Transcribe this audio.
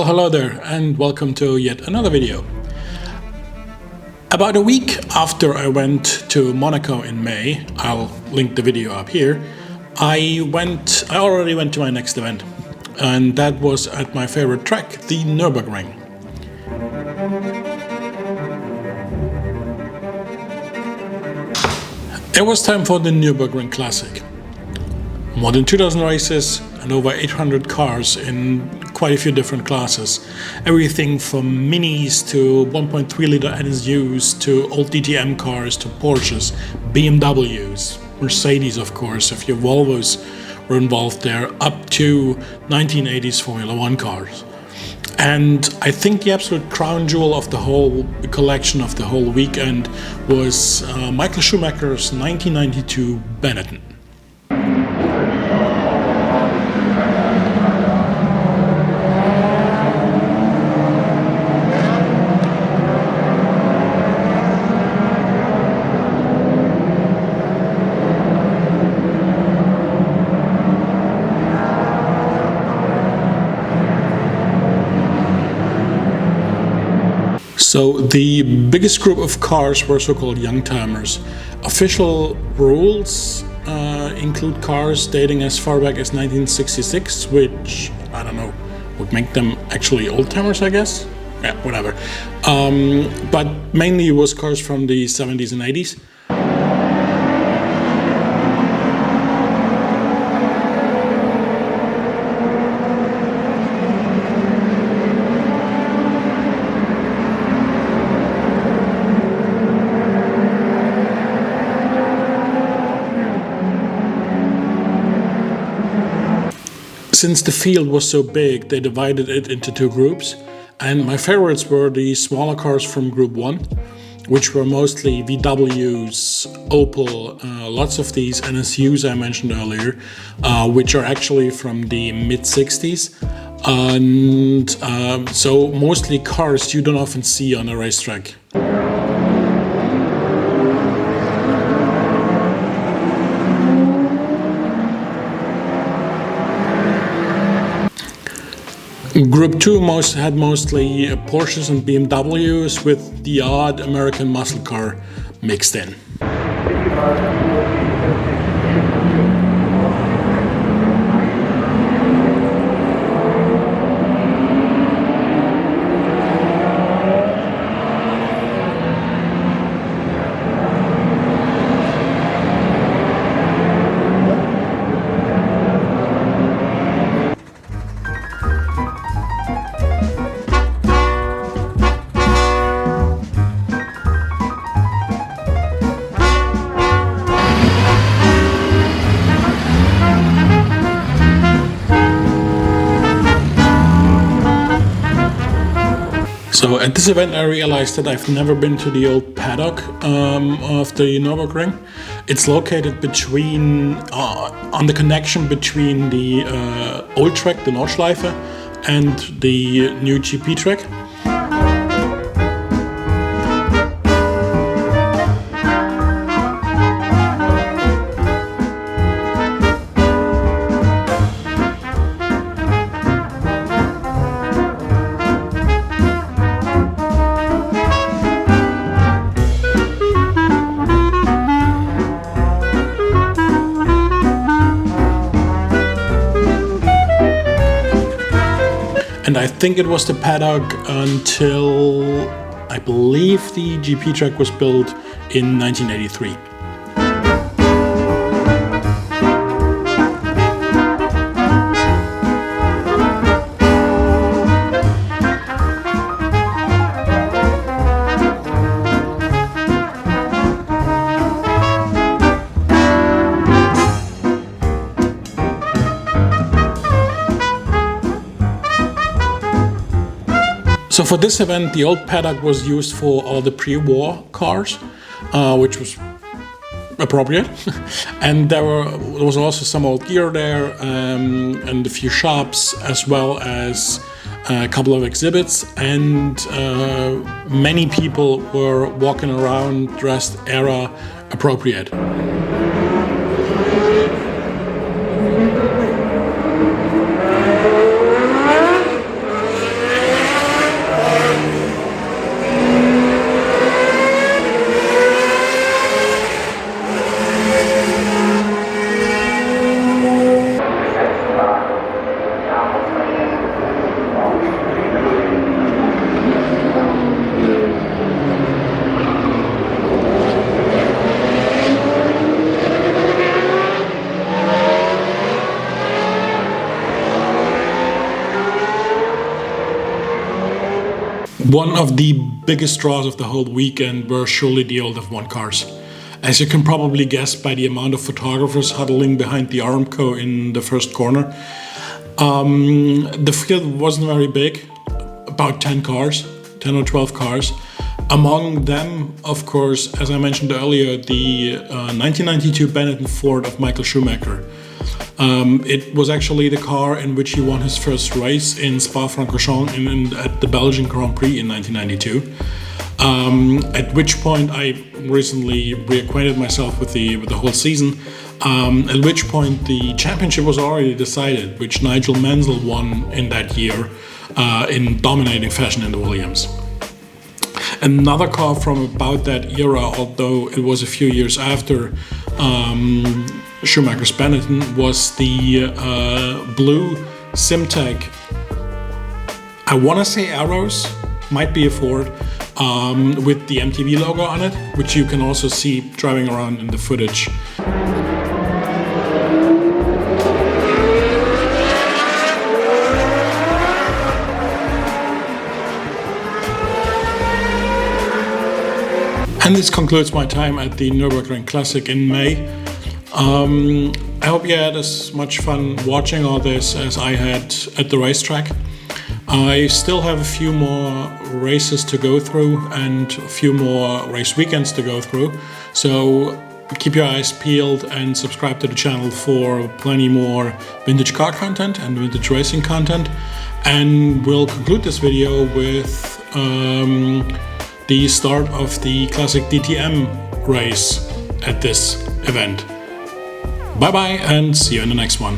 Well, hello there and welcome to yet another video. About a week after I went to Monaco in May, I'll link the video up here, I already went to my next event, and that was at my favorite track, the Nürburgring. It was time for the Nürburgring Classic. More than 2,000 races and over 800 cars in quite a few different classes. Everything from minis to 1.3 liter NSUs to old DTM cars to Porsches, BMWs, Mercedes of course, a few Volvos were involved there, up to 1980s Formula One cars. And I think the absolute crown jewel of the whole collection of the whole weekend was Michael Schumacher's 1992 Benetton. So the biggest group of cars were so-called youngtimers. Official rules include cars dating as far back as 1966, which, I don't know, would make them actually oldtimers, I guess? Yeah, whatever. But mainly it was cars from the 70s and 80s. Since the field was so big, they divided it into two groups, and my favorites were the smaller cars from Group 1, which were mostly VWs, Opel, lots of these NSUs I mentioned earlier, which are actually from the mid-60s, and so mostly cars you don't often see on a racetrack. Group 2 had mostly Porsches and BMWs with the odd American muscle car mixed in. So at this event I realized that I've never been to the old paddock of the Nürburgring. It's located between, on the connection between the old track, the Nordschleife, and the new GP track. And I think it was the paddock until I believe the GP track was built in 1983. So for this event, the old paddock was used for all the pre-war cars, which was appropriate. And there was also some old gear there, and a few shops, as well as a couple of exhibits. And many people were walking around dressed era appropriate. One of the biggest draws of the whole weekend were surely the old F1 cars. As you can probably guess by the amount of photographers huddling behind the Aramco in the first corner. The field wasn't very big, about 10 or 12 cars. Among them, of course, as I mentioned earlier, the 1992 Benetton Ford of Michael Schumacher. It was actually the car in which he won his first race in Spa-Francorchamps at the Belgian Grand Prix in 1992. At which point I recently reacquainted myself with the whole season. At which point the championship was already decided, which Nigel Mansell won in that year in dominating fashion in the Williams. Another car from about that era, although it was a few years after Schumacher's Benetton, was the blue Simtech. I want to say Arrows, might be a Ford, with the MTV logo on it, which you can also see driving around in the footage. And this concludes my time at the Nürburgring Classic in May. I hope you had as much fun watching all this as I had at the racetrack. I still have a few more races to go through and a few more race weekends to go through. So keep your eyes peeled and subscribe to the channel for plenty more vintage car content and vintage racing content. And we'll conclude this video with the start of the Classic DTM race at this event. Bye bye and see you in the next one.